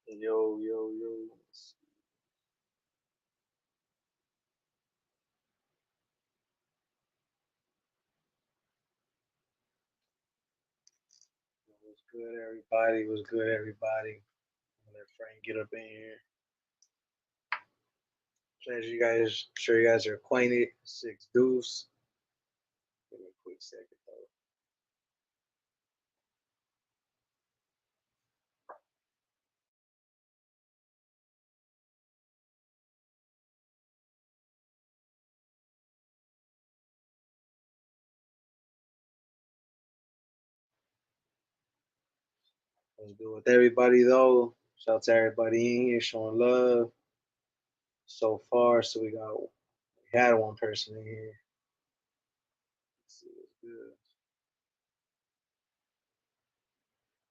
Yo, yo, yo. What's good, everybody? What's good, everybody? Let Frank get up in here. Pleasure, you guys. Sure, you guys are acquainted. Six Deuce. Give me a quick second, though. What's good with everybody, though? Shout out to everybody in here showing love so far. So we had one person in here. Let's see what's good.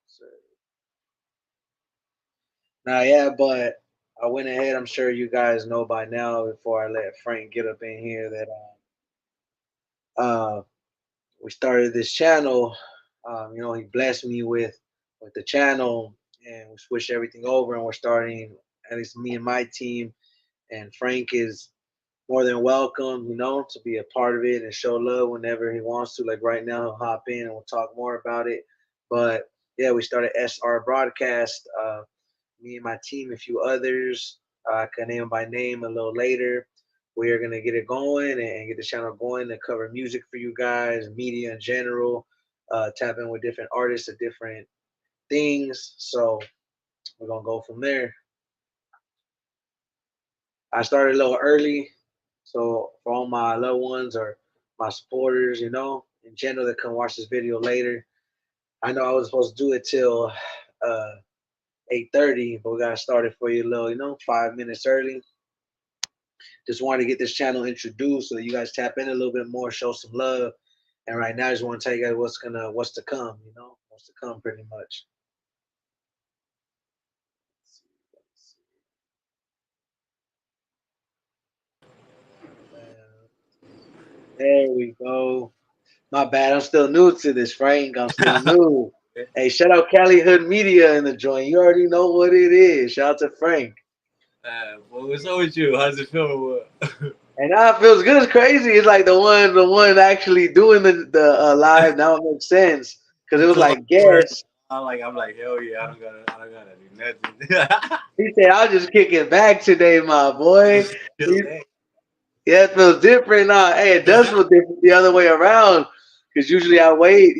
So, now, yeah, but I went ahead. I'm sure you guys know by now. Before I let Frank get up in here, that uh, we started this channel. He blessed me with the channel, and we switched everything over, and we're starting. At least me and my team, and Frank is more than welcome, to be a part of it and show love whenever he wants to. Like right now, he'll hop in and we'll talk more about it. But yeah, we started SR Broadcast. Me and my team, a few others. I can name them by name a little later. We are gonna get it going and get the channel going to cover music for you guys, media in general, tap in with different artists of different things. So we're gonna go from there. I started a little early, so for all my loved ones or my supporters, in general that come watch this video later. I know I was supposed to do it till 8:30, but we got started for you a little, 5 minutes early. Just wanted to get this channel introduced so that you guys tap in a little bit more, show some love. And right now, I just want to tell you guys what's to come. What's to come, pretty much. There we go. My bad. I'm still new to this, Frank. I'm still new. Hey, shout out Cali Hood Media in the joint. You already know what it is. Shout out to Frank. What's up with you? How's it feel? And now it feels good. It's crazy. It's like the one actually doing the live. Now it makes sense because it was Close like work. guess. I'm like, hell yeah, I don't gotta do nothing. He said, "I'll just kick it back today, my boy." Just He, chill, yeah, it feels different now. Hey, it does feel different the other way around because usually I wait.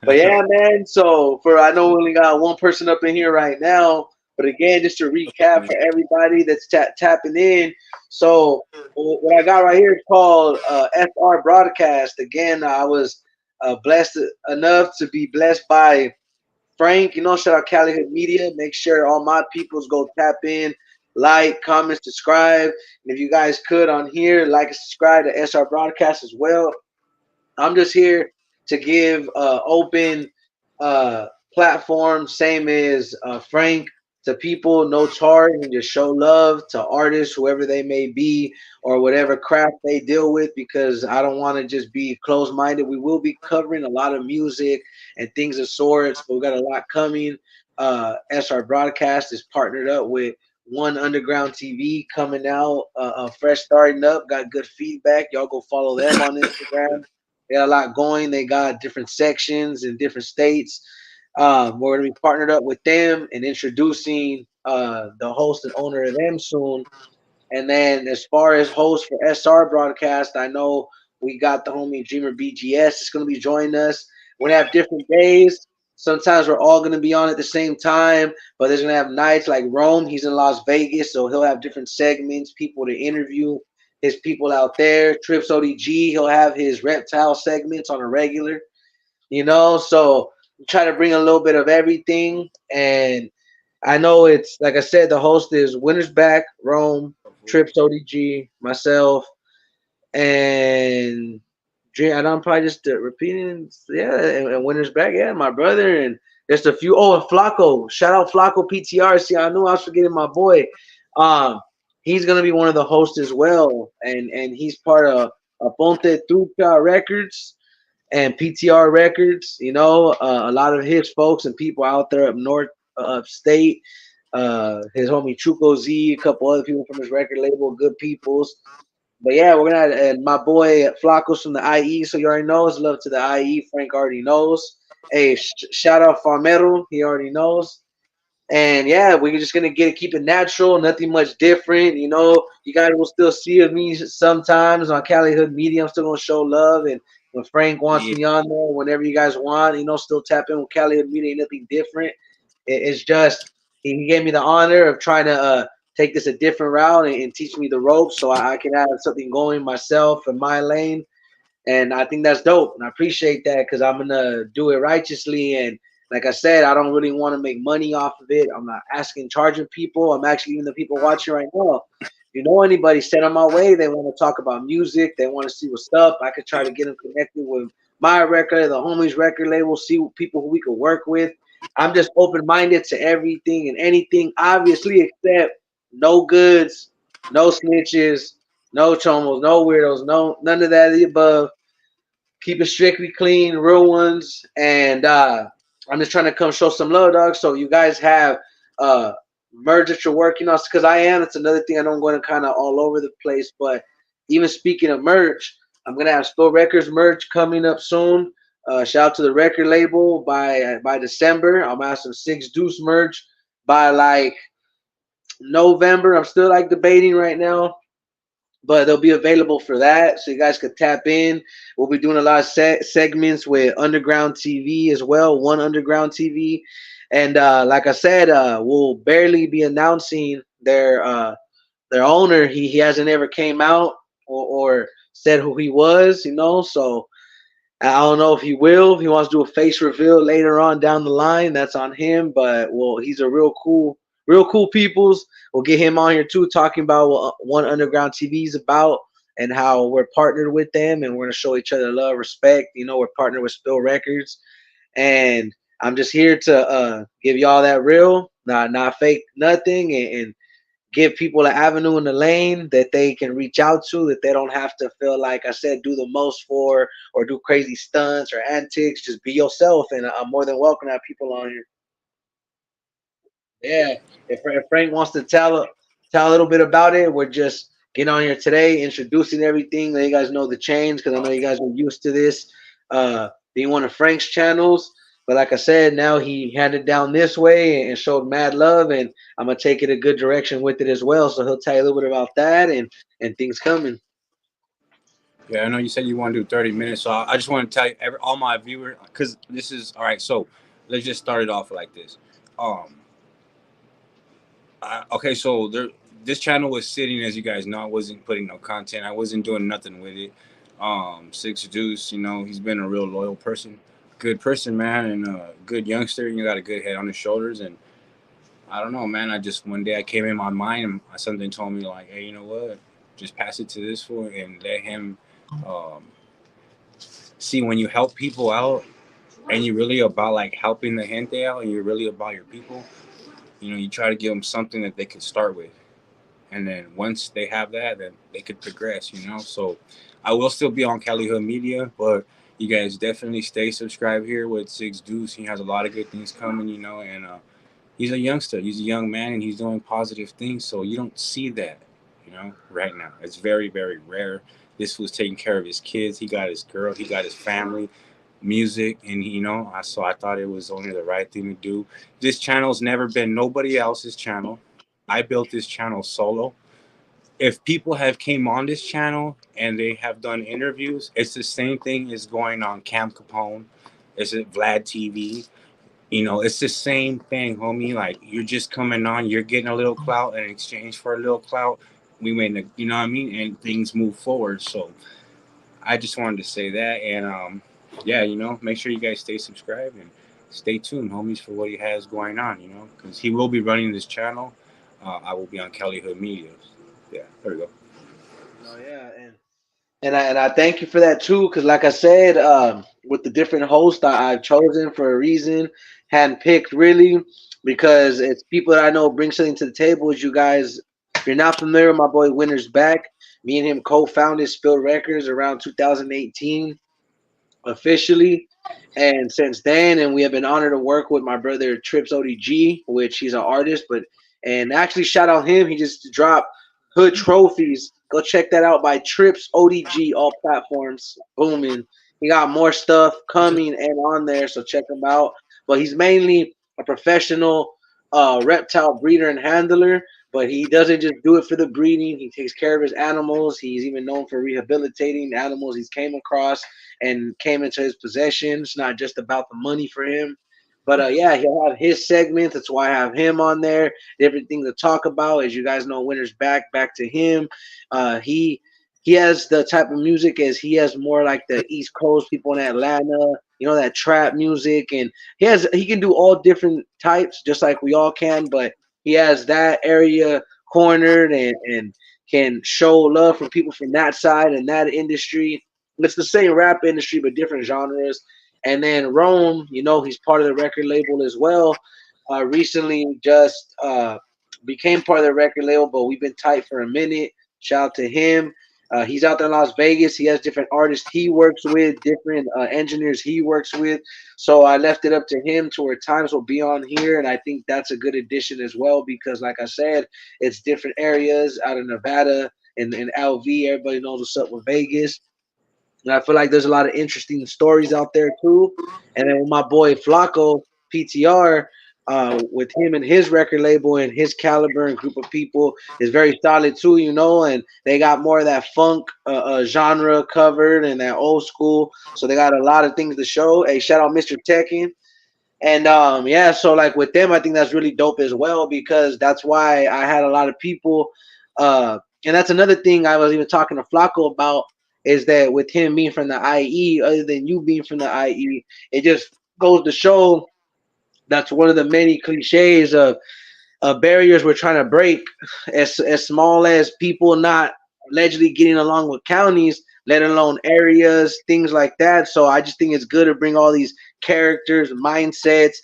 But yeah, man. So I know we only got one person up in here right now. But again, just to recap for everybody that's tapping in. So what I got right here is called FR Broadcast. Again, I was blessed enough to be blessed by Frank. Shout out Cali Hood Media. Make sure all my peoples go tap in, like, comment, subscribe. And if you guys could on here, like and subscribe to SR Broadcast as well. I'm just here to give open uh, platform, same as Frank, to people, no charge, and just show love to artists, whoever they may be, or whatever craft they deal with, because I don't want to just be closed minded. We will be covering a lot of music and things of sorts, but we got a lot coming. SR Broadcast is partnered up with One Underground TV coming out, fresh starting up, got good feedback. Y'all go follow them on Instagram. They got a lot going. They got different sections in different states. We're going to be partnered up with them and introducing the host and owner of them soon. And then as far as host for SR Broadcast, I know we got the homie Dreamer BGS is going to be joining us. We're going to have different days. Sometimes we're all going to be on at the same time, but there's going to have nights like Rome. He's in Las Vegas, so he'll have different segments, people to interview, his people out there. Trips ODG, he'll have his reptile segments on a regular. So try to bring a little bit of everything. And I know it's like I said, the host is Winners Back, Rome, Trips ODG, myself, and and I'm probably just repeating, yeah, and Winners Back, yeah, my brother, and just a few. Oh, and Flacco, shout out Flacco PTR. See, I knew I was forgetting my boy. Um, he's gonna be one of the hosts as well, and he's part of Aponte Trucha Records and PTR Records. A lot of his folks and people out there up north, upstate. his homie Chuco Z, a couple other people from his record label, good peoples. But yeah, we're gonna and my boy Flacos from the IE, so you already know. It's love to the IE. Frank already knows. Hey, shout out Farmero, he already knows. And yeah, we're just gonna keep it natural, nothing much different. You know, you guys will still see me sometimes on Cali Hood Media. I'm still gonna show love, and when Frank wants Yeah, me on there, whenever you guys want, still tap in with Cali Hood Media. Ain't nothing different. It's just he gave me the honor of trying to take this a different route and teach me the ropes, so I can have something going myself in my lane. And I think that's dope. And I appreciate that because I'm gonna do it righteously. And like I said, I don't really want to make money off of it. I'm not asking charging people. I'm actually even the people watching right now. You know anybody send on my way, they want to talk about music, they want to see what's up. I could try to get them connected with my record, the homies record label, see what people who we could work with. I'm just open minded to everything and anything, obviously, except no goods, no snitches, no chomos, no weirdos, no none of that of the above. Keep it strictly clean, real ones, and I'm just trying to come show some love, dog. So you guys have uh merge that you're working on, because I am. That's another thing. I know I'm going to kind of all over the place, but even speaking of merch, I'm gonna have Spill Records merch coming up soon. Shout out to the record label by December. I'm gonna have some Six Deuce merch by like November. I'm still like debating right now, but they'll be available for that, so you guys could tap in. We'll be doing a lot of segments with Underground TV as well, One Underground TV, and like I said, we'll barely be announcing their owner. He hasn't ever came out or said who he was, so I don't know if he will. If he wants to do a face reveal later on down the line, that's on him. But well, he's a real cool peoples. We'll get him on here too, talking about what One Underground TV is about and how we're partnered with them, and we're gonna show each other love, respect. We're partnered with Spill Records, and I'm just here to give y'all that real, not fake, nothing, and give people an avenue in the lane that they can reach out to, that they don't have to feel like I said do the most for or do crazy stunts or antics. Just be yourself, and I'm more than welcome to have people on here. Yeah, if Frank wants to tell a little bit about it, we're just getting on here today, introducing everything, let you guys know the change, because I know you guys are used to this being one of Frank's channels. But like I said, now he handed down this way and showed mad love, and I'm gonna take it a good direction with it as well. So he'll tell you a little bit about that and things coming. yeah. I know you said you want to do 30 minutes, so I just want to tell you, all my viewers, because this is all right. So let's just start it off like this. Um, okay, so this channel was sitting, as you guys know. I wasn't putting no content. I wasn't doing nothing with it. Six Deuce, he's been a real loyal person, good person, man, and a good youngster. You got a good head on his shoulders, and I don't know, man. I just one day I came in my mind and something told me like, hey, you know what? Just pass it to this fool and let him um, see when you help people out and you're really about like helping the gente out and you're really about your people. You try to give them something that they could start with, and then once they have that, then they could progress. So I will still be on Cali Hood Media, but you guys definitely stay subscribed here with Six Deuce. He has a lot of good things coming, and he's a youngster. He's a young man, and he's doing positive things. So you don't see that, right now. It's very, very rare. This was taking care of his kids. He got his girl. He got his family, music, and I thought it was only the right thing to do. This channel's never been nobody else's channel. I built this channel solo. If people have came on this channel and they have done interviews, it's the same thing as going on Cam Capone. It's at Vlad TV. It's the same thing, homie. Like you're just coming on, you're getting a little clout in exchange for a little clout. We made, you know what I mean, and things move forward. So I just wanted to say that, and yeah, make sure you guys stay subscribed and stay tuned, homies, for what he has going on. Because he will be running this channel. I will be on Kelly Hood Media. Yeah, there we go. No, yeah, and I thank you for that too, because like I said, with the different hosts I've chosen for a reason, handpicked really, because it's people that I know bring something to the table. As you guys, if you're not familiar, my boy Winter's back. Me and him co-founded Spill Records around 2018 officially. And since then, and we have been honored to work with my brother Trips ODG, which he's an artist, but and actually shout out him. He just dropped Hood Trophies. Go check that out by Trips ODG, all platforms. Booming. He got more stuff coming and on there, so check him out. But he's mainly a professional reptile breeder and handler. But he doesn't just do it for the breeding. He takes care of his animals. He's even known for rehabilitating animals he's came across and came into his possession. It's not just about the money for him. But yeah, he'll have his segments. That's why I have him on there. Different things to talk about. As you guys know, Winter's back to him. He has the type of music as he has more like the East Coast people in Atlanta, that trap music, and he can do all different types, just like we all can. But he has that area cornered and can show love for people from that side and that industry. It's the same rap industry, but different genres. And then Rome, he's part of the record label as well. Recently just became part of the record label, but we've been tight for a minute. Shout out to him. He's out there in Las Vegas. He has different artists he works with, different engineers he works with. So I left it up to him to where times will be on here. And I think that's a good addition as well because, like I said, it's different areas out of Nevada and LV. Everybody knows what's up with Vegas. And I feel like there's a lot of interesting stories out there too. And then my boy Flacco PTR, with him and his record label and his caliber and group of people is very solid too, and they got more of that funk genre covered and that old school. So they got a lot of things to show. Hey, shout out Mr. Tekken. And yeah, so like with them, I think that's really dope as well because that's why I had a lot of people. And that's another thing I was even talking to Flacco about is that with him being from the IE, other than you being from the IE, it just goes to show that's one of the many cliches of barriers we're trying to break, as small as people not allegedly getting along with counties, let alone areas, things like that. So I just think it's good to bring all these characters, mindsets,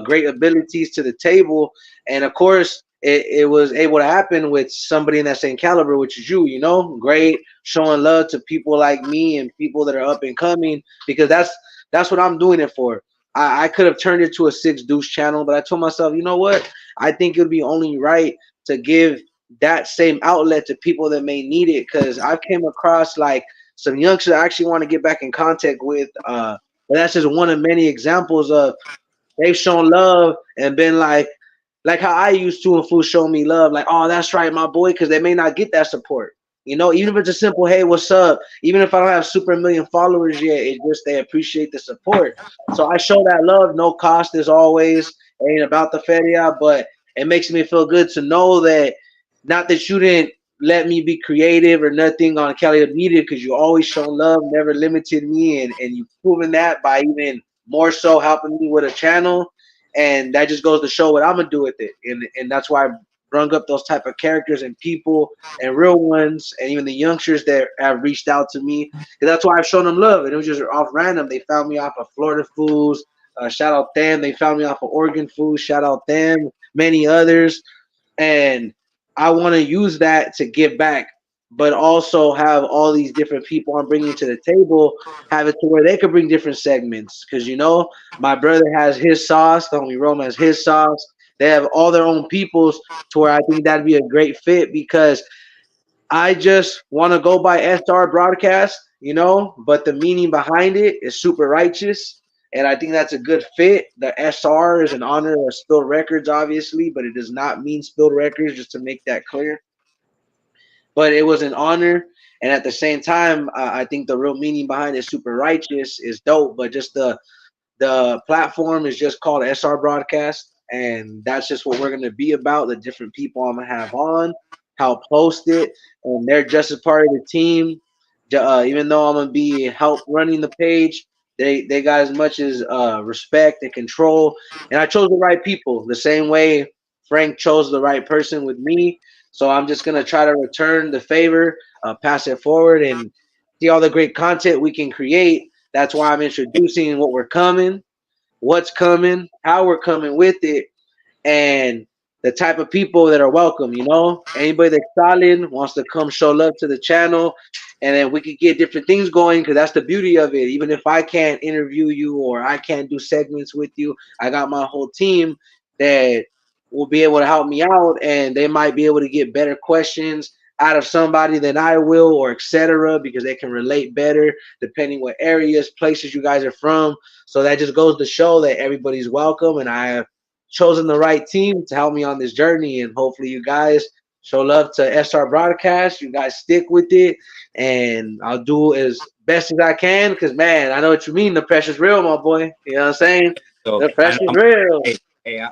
great abilities to the table. And of course, it was able to happen with somebody in that same caliber, which is you, great, showing love to people like me and people that are up and coming, because that's what I'm doing it for. I could have turned it to a Six Deuce channel, but I told myself, you know what? I think it would be only right to give that same outlet to people that may need it. Because I came across like some youngsters I actually want to get back in contact with. But that's just one of many examples of they've shown love and been like how I used to, and fools show me love, like, oh, that's right, my boy, because they may not get that support. Even if it's a simple, hey, what's up? Even if I don't have super million followers yet, it just they appreciate the support. So I show that love, no cost as always. It ain't about the feria, but it makes me feel good to know that not that you didn't let me be creative or nothing on Cali Media, because you always shown love, never limited me, and you've proven that by even more so helping me with a channel. And that just goes to show what I'm gonna do with it, and that's why I brung up those type of characters and people and real ones, and even the youngsters that have reached out to me, because that's why I've shown them love. And it was just off random. They found me off of Florida Fools. Shout out them. They found me off of Oregon Fools. Shout out them. Many others. And I want to use that to give back, but also have all these different people I'm bringing to the table, have it to where they could bring different segments. Because, my brother has his sauce, the homie Rome has his sauce. They have all their own peoples, to where I think that'd be a great fit, because I just want to go by SR broadcast, but the meaning behind it is super righteous. And I think that's a good fit. The SR is an honor of Spilled Records, obviously, but it does not mean Spilled Records, just to make that clear. But it was an honor. And at the same time, I think the real meaning behind it, super righteous, is dope. But just the platform is just called SR Broadcast, and that's just what we're going to be about. The different people I'm going to have on, help host it, and they're just a part of the team. Even though I'm going to be help running the page, they got as much as respect and control. And I chose the right people, the same way Frank chose the right person with me. So I'm just going to try to return the favor, pass it forward, and see all the great content we can create. That's why I'm introducing what we're coming, what's coming, how we're coming with it, and the type of people that are welcome. Anybody that's solid wants to come show love to the channel, and then we could get different things going because that's the beauty of it. Even if I can't interview you or I can't do segments with you, I got my whole team that will be able to help me out, and they might be able to get better questions out of somebody than I will, or etc. Because they can relate better depending what areas, places you guys are from. So that just goes to show that everybody's welcome, and I have chosen the right team to help me on this journey. And hopefully, you guys show love to SR Broadcast. You guys stick with it, and I'll do as best as I can. Because man, I know what you mean. The pressure's real, my boy. You know what I'm saying? So The pressure's real.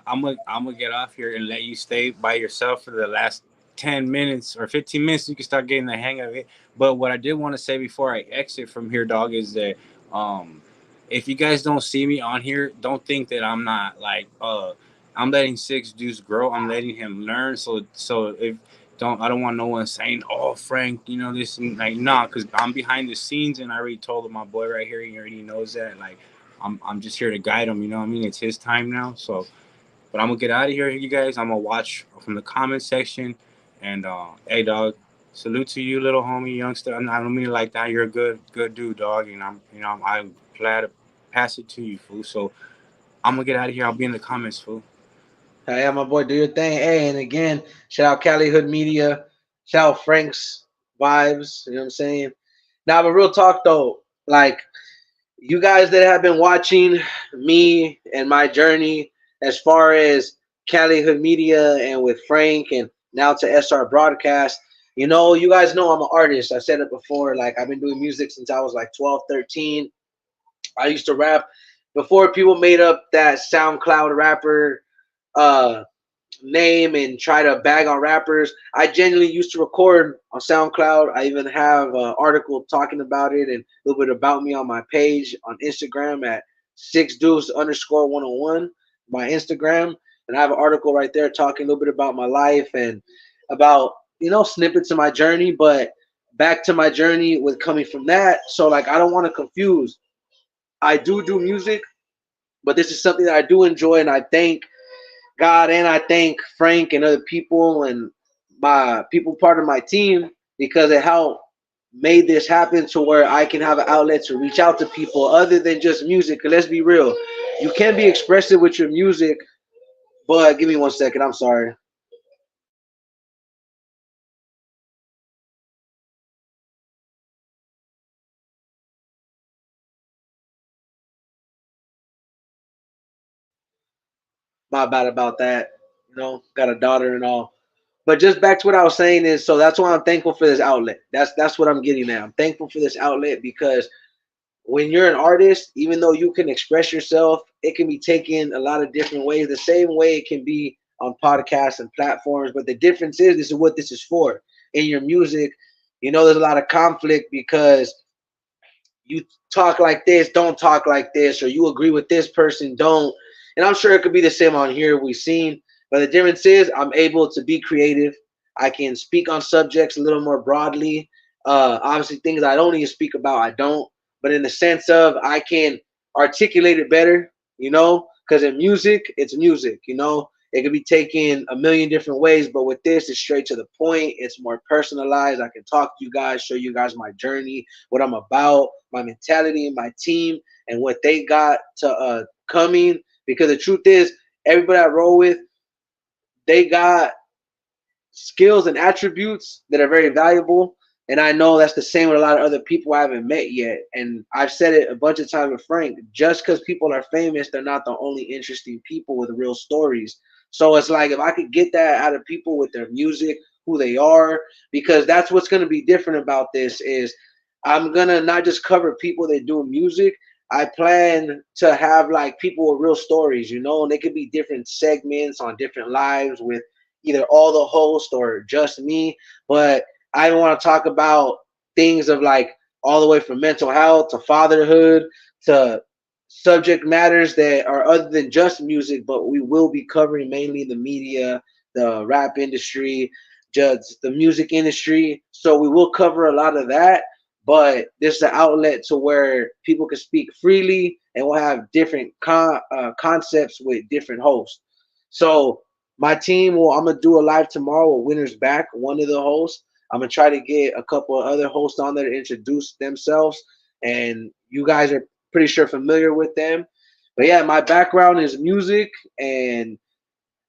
I'm gonna get off here and let you stay by yourself for the last 10 minutes or 15 minutes. You can start getting the hang of it. But what I did want to say before I exit from here, dog, is that um, if you guys don't see me on here, don't think that I'm not like I'm letting Six Deuce grow. I'm letting him learn. So if don't I don't want no one saying, "Oh, Frank, you know this," and like nah, because I'm behind the scenes and I already told my boy right here. He already knows that. Like I'm just here to guide him. You know what I mean? It's his time now. So, but I'm gonna get out of here, you guys. I'm gonna watch from the comment section. And hey, dog, salute to you, little homie, youngster. I don't mean it like that. You're a good dude, dog. And I'm glad to pass it to you, fool. So I'm gonna get out of here. I'll be in the comments, fool. Hey, yeah, my boy, do your thing. Hey, and again, shout out Cali Hood Media. Shout out Frank's Vibes. You know what I'm saying? Now, but real talk though, like you guys that have been watching me and my journey as far as Cali Hood Media and with Frank and now to SR Broadcast, you guys know I'm an artist. I said it before. Like, I've been doing music since I was like 12, 13. I used to rap before people made up that SoundCloud rapper uh, name and try to bag on rappers. I genuinely used to record on SoundCloud. I even have an article talking about it and a little bit about me on my page on Instagram at 6deuce_101, my Instagram. And I have an article right there talking a little bit about my life and about, snippets of my journey. But back to my journey with coming from that. So, like, I don't want to confuse. I do music, but this is something that I do enjoy, and I thank God, and I thank Frank and other people and my people part of my team because it helped made this happen to where I can have an outlet to reach out to people other than just music. 'Cause let's be real, you can be expressive with your music, but give me 1 second. I'm sorry. My bad about that. Got a daughter and all. But just back to what I was saying is, so that's why I'm thankful for this outlet. That's what I'm getting at. I'm thankful for this outlet because when you're an artist, even though you can express yourself, it can be taken a lot of different ways. The same way it can be on podcasts and platforms. But the difference is this is what this is for. In your music, there's a lot of conflict because you talk like this, don't talk like this, or you agree with this person, don't. And I'm sure it could be the same on here we've seen. But the difference is I'm able to be creative. I can speak on subjects a little more broadly. Obviously, things I don't need to speak about, I don't. But in the sense of I can articulate it better, because in music, it's music, It could be taken a million different ways, but with this, it's straight to the point. It's more personalized. I can talk to you guys, show you guys my journey, what I'm about, my mentality, and my team, and what they got to coming. Because the truth is, everybody I roll with, they got skills and attributes that are very valuable. And I know that's the same with a lot of other people I haven't met yet. And I've said it a bunch of times with Frank. Just because people are famous, they're not the only interesting people with real stories. So it's like if I could get that out of people with their music, who they are, because that's what's going to be different about this is I'm going to not just cover people that do music. I plan to have like people with real stories, and they could be different segments on different lives with either all the hosts or just me. But I want to talk about things of like all the way from mental health to fatherhood to subject matters that are other than just music, but we will be covering mainly the media, the rap industry, just the music industry. So we will cover a lot of that, but this is an outlet to where people can speak freely and we'll have different concepts with different hosts. So my team will. I'm gonna do a live tomorrow with Winners Back, one of the hosts. I'm gonna try to get a couple of other hosts on there to introduce themselves, and you guys are pretty sure familiar with them. But yeah, my background is music, and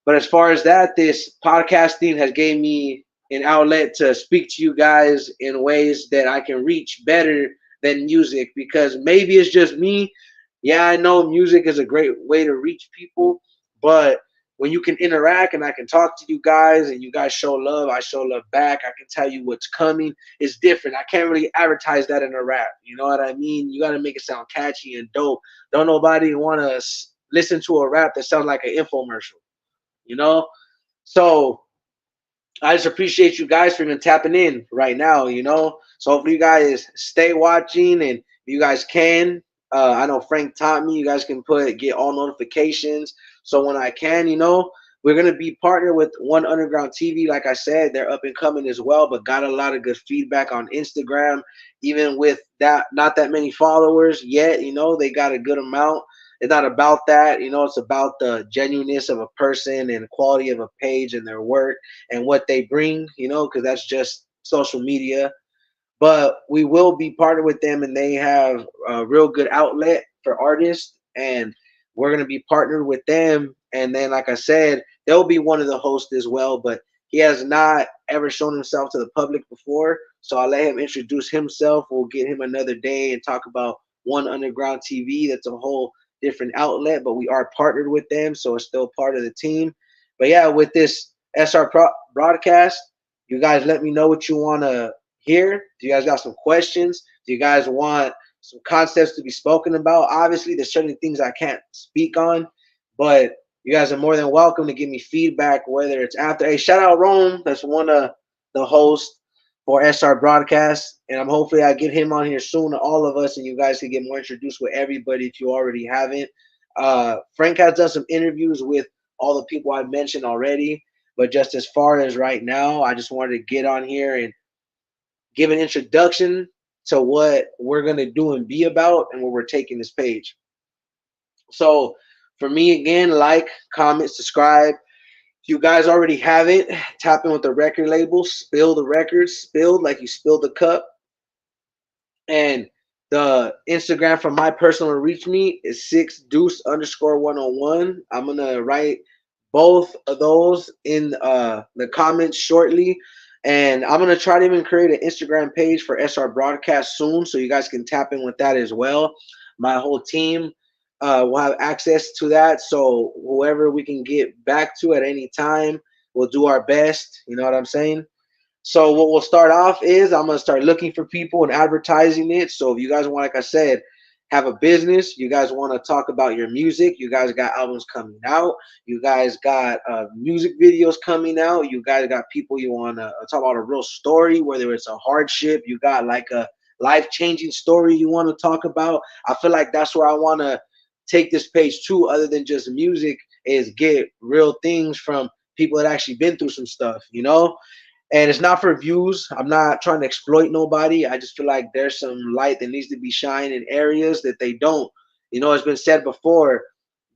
but as far as that, this podcasting has gave me an outlet to speak to you guys in ways that I can reach better than music, because maybe it's just me. Yeah, I know music is a great way to reach people, but when you can interact and I can talk to you guys and you guys show love, I show love back. I can tell you what's coming. It's different. I can't really advertise that in a rap. You know what I mean? You got to make it sound catchy and dope. Don't nobody want to listen to a rap that sounds like an infomercial, you know? So I just appreciate you guys for even tapping in right now, you know? So hopefully you guys stay watching, and you guys can. I know Frank taught me you guys can get all notifications. So when I can, we're gonna be partnered with One Underground TV. Like I said, they're up and coming as well, but got a lot of good feedback on Instagram. Even with that, not that many followers yet, they got a good amount. It's not about that, it's about the genuineness of a person and quality of a page and their work and what they bring, because that's just social media. But we will be partnered with them, and they have a real good outlet for artists, and we're going to be partnered with them. And then, like I said, they'll be one of the hosts as well, but he has not ever shown himself to the public before, so I'll let him introduce himself. We'll get him another day and talk about One Underground TV. That's a whole different outlet, but we are partnered with them, so it's still part of the team. But yeah, with this broadcast, you guys let me know what you want to hear. Do you guys got some questions? Do you guys want some concepts to be spoken about? Obviously, there's certain things I can't speak on, but you guys are more than welcome to give me feedback, whether it's after. Hey, shout out Rome. That's one of the hosts for SR Broadcast, and I'm hopefully I get him on here soon to all of us, and you guys can get more introduced with everybody if you already haven't. Frank has done some interviews with all the people I mentioned already, but just as far as right now, I just wanted to get on here and give an introduction to what we're going to do and be about and where we're taking this page. So for me, again, like, comment, subscribe. If you guys already have it, tap in with the record label, spill the records, spilled like you spilled the cup. And the Instagram for my personal reach me is 6deuce_101. I'm going to write both of those in the comments shortly. And I'm going to try to even create an Instagram page for SR Broadcast soon, so you guys can tap in with that as well. My whole team will have access to that. So whoever we can get back to at any time, we'll do our best. You know what I'm saying? So what we'll start off is I'm gonna start looking for people and advertising it. So if you guys want, like I said, have a business, you guys want to talk about your music, you guys got albums coming out, you guys got music videos coming out, you guys got people you want to talk about a real story, whether it's a hardship, you got like a life-changing story you want to talk about. I feel like that's where I want to take this page to, other than just music, is get real things from people that actually been through some stuff. And it's not for views. I'm not trying to exploit nobody. I just feel like there's some light that needs to be shined in areas that they don't. It's been said before.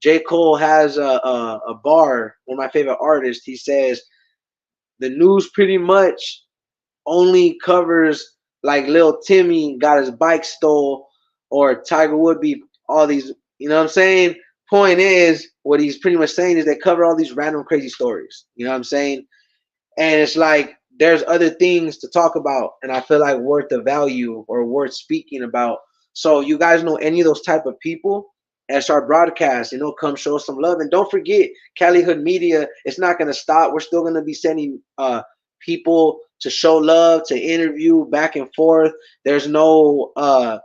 J. Cole has a bar, one of my favorite artists. He says the news pretty much only covers like Lil Timmy got his bike stole, or Tiger Woodby, all these, you know what I'm saying? Point is, what he's pretty much saying is they cover all these random crazy stories. You know what I'm saying? And it's like there's other things to talk about, and I feel like worth the value or worth speaking about. So you guys know any of those type of people, SR Broadcast, come show some love. And don't forget, Cali Hood Media, it's not going to stop. We're still going to be sending people to show love, to interview back and forth. There's no oh,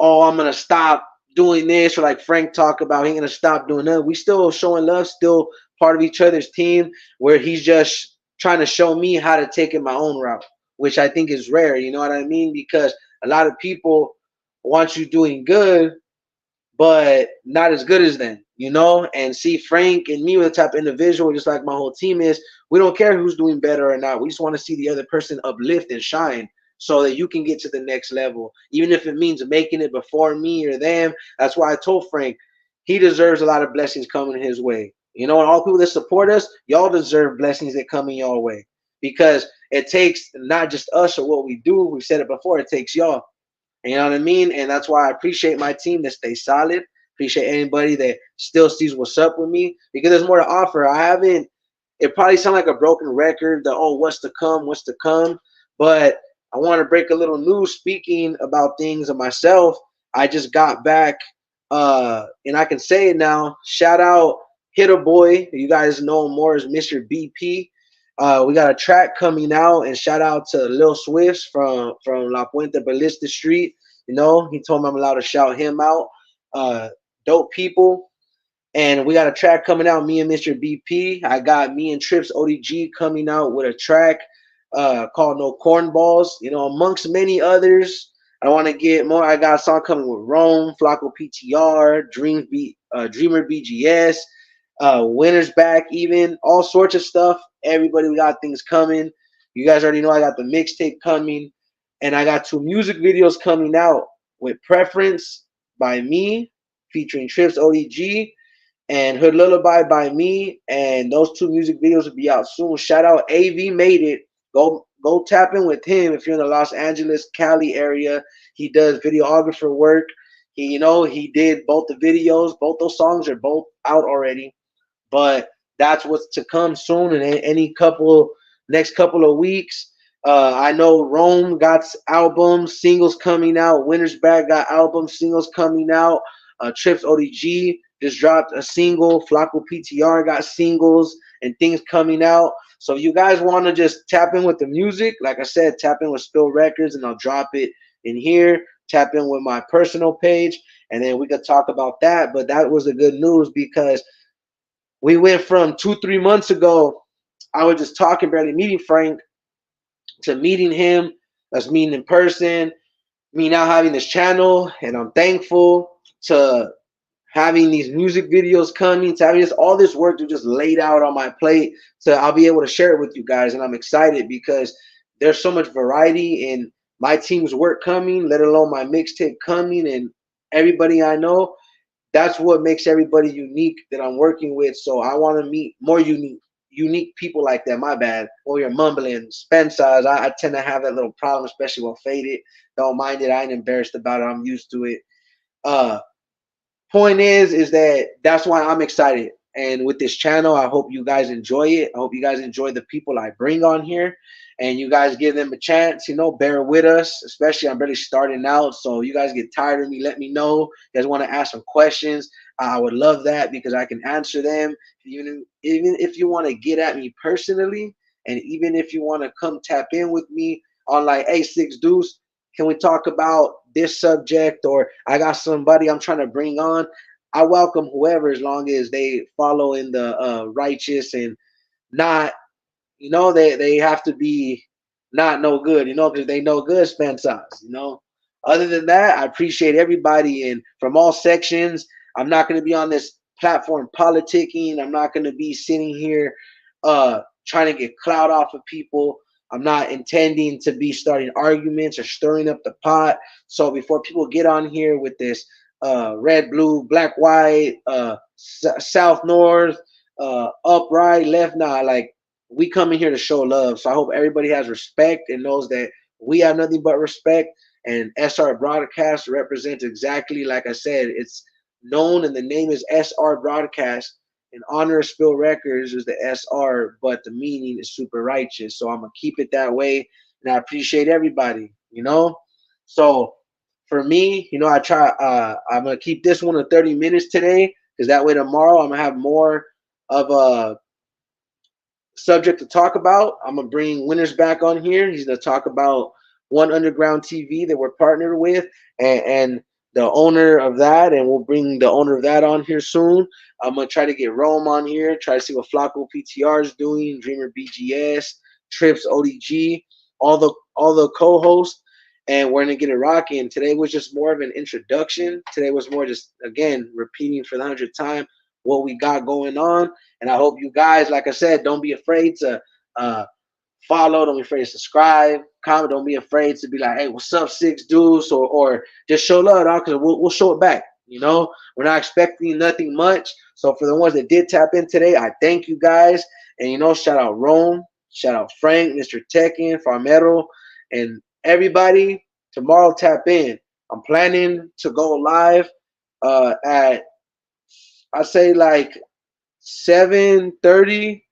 I'm gonna stop doing this, or like Frank talk about, he ain't gonna stop doing that. We still showing love, still part of each other's team, where he's just trying to show me how to take it my own route, which I think is rare, you know what I mean? Because a lot of people want you doing good, but not as good as them. And see, Frank and me, with the type of individual, just like my whole team is, we don't care who's doing better or not. We just want to see the other person uplift and shine, so that you can get to the next level, even if it means making it before me or them. That's why I told Frank he deserves a lot of blessings coming his way. And all people that support us, y'all deserve blessings that come in your way, because it takes not just us or what we do. We've said it before. It takes y'all. You know what I mean? And that's why I appreciate my team that stays solid. Appreciate anybody that still sees what's up with me because there's more to offer. I haven't. It probably sound like a broken record. The what's to come, what's to come. But I want to break a little news. Speaking about things of myself, I just got back, and I can say it now. Shout out Hitter Boy. You guys know him more as Mr. BP. We got a track coming out, and shout out to Lil Swifts from La Puente Ballista Street. You know, he told me I'm allowed to shout him out. Uh, Dope people. And we got a track coming out, me and Mr. BP. I got me and Trips ODG coming out with a track called No Cornballs, you know, amongst many others. I want to get more. I got a song coming with Rome, Flacco PTR, Dreamer BGS, Winners Back, even all sorts of stuff. Everybody, we got things coming. You guys already know I got the mixtape coming, and I got 2 music videos coming out with Preference by me, featuring Trips ODG, and Hood Lullaby by me. And those 2 music videos will be out soon. Shout out AV Made It. Go tap in with him if you're in the Los Angeles, Cali area. He does videographer work. He did both the videos. Both those songs are both out already. But that's what's to come soon in any next couple of weeks. I know Rome got albums, singles coming out. Winter's Back got albums, singles coming out. Trips ODG just dropped a single. Flacco PTR got singles and things coming out. So you guys want to just tap in with the music, like I said, tap in with Spill Records, and I'll drop it in here. Tap in with my personal page, and then we could talk about that. But that was the good news because we went from 2-3 months ago. I was just talking, barely meeting Frank, to meeting him. Us meeting in person. Me now having this channel, and I'm thankful to having these music videos coming, to having all this work to just laid out on my plate. So I'll be able to share it with you guys, and I'm excited because there's so much variety in my team's work coming, let alone my mixtape coming, and everybody I know. That's what makes everybody unique that I'm working with. So I want to meet more unique people like that. My bad. Or you're mumbling. Spencers. I tend to have that little problem, especially when faded. Don't mind it. I ain't embarrassed about it. I'm used to it. Uh Point is that that's why I'm excited. And with this channel, I hope you guys enjoy it. I hope you guys enjoy the people I bring on here, and you guys give them a chance. Bear with us, especially I'm barely starting out. So you guys get tired of me, let me know. You guys want to ask some questions? I would love that because I can answer them. Even if you want to get at me personally, and even if you want to come tap in with me on like, hey, Six Deuce, can we talk about this subject? Or I got somebody I'm trying to bring on. I welcome whoever as long as they follow in the righteous and not, they have to be not no good, because they know good spend size. Other than that, I appreciate everybody and from all sections. I'm not going to be on this platform politicking. I'm not going to be sitting here trying to get clout off of people. I'm not intending to be starting arguments or stirring up the pot. So before people get on here with this red, blue, black, white, south, north, upright, left, nah, like we come in here to show love. So I hope everybody has respect and knows that we have nothing but respect. And SR Broadcast represents exactly like I said. It's known and the name is SR Broadcast. In honor of Spill Records is the SR, but the meaning is super righteous. So I'm gonna keep it that way, and I appreciate everybody. So for me, I try. I'm gonna keep this one to 30 minutes today, because that way tomorrow I'm gonna have more of a subject to talk about. I'm gonna bring Winners back on here. He's gonna talk about One Underground TV that we're partnered with, and the owner of that, and we'll bring the owner of that on here soon. I'm gonna try to get Rome on here, try to see what Flacco PTR is doing, Dreamer BGS, Trips ODG, all the co-hosts, and we're gonna get it rocking. Today was just more of an introduction. Today was more just, again, repeating for the 100th time what we got going on. And I hope you guys, like I said, don't be afraid to follow. Don't be afraid to subscribe, comment. Don't be afraid to be like, hey, what's up, Six Deuce? Or just show love, dog, because we'll show it back. We're not expecting nothing much. So for the ones that did tap in today, I thank you guys. And, shout out Rome. Shout out Frank, Mr. Tekken, Farmero, and everybody. Tomorrow, tap in. I'm planning to go live at I say like 7:30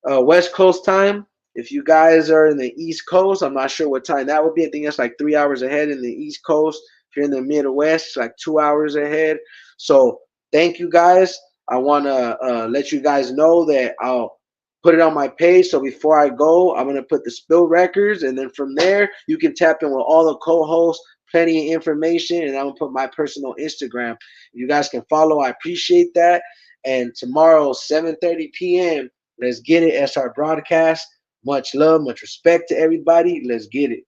West Coast time. If you guys are in the East Coast, I'm not sure what time that would be. I think that's like 3 hours ahead in the East Coast. If you're in the Midwest, it's like 2 hours ahead. So thank you guys. I want to let you guys know that I'll put it on my page. So before I go, I'm going to put the spill records. And then from there, you can tap in with all the co-hosts, plenty of information. And I'm going to put my personal Instagram. You guys can follow. I appreciate that. And tomorrow, 7:30 p.m., let's get it. SR broadcast. Much love, much respect to everybody. Let's get it.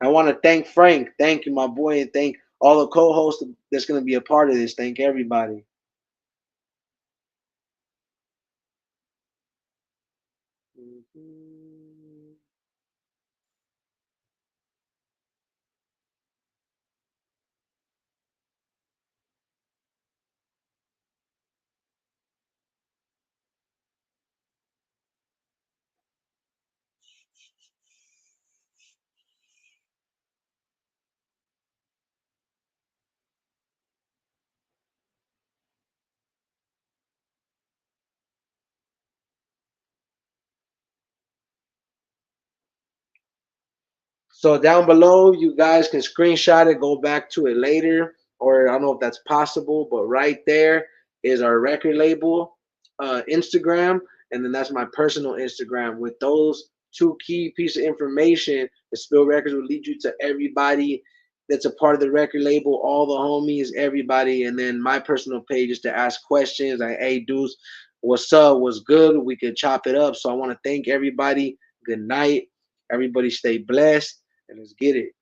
I want to thank Frank. Thank you, my boy, and thank all the co-hosts that's going to be a part of this. Thank everybody. Mhm. So down below, you guys can screenshot it, go back to it later, or I don't know if that's possible, but right there is our record label Instagram, and then that's my personal Instagram. With those two key pieces of information, the Spill Records will lead you to everybody that's a part of the record label, all the homies, everybody, and then my personal page is to ask questions like, "Hey, dudes, what's up? What's good? We could chop it up." So I want to thank everybody. Good night. Everybody stay blessed and let's get it.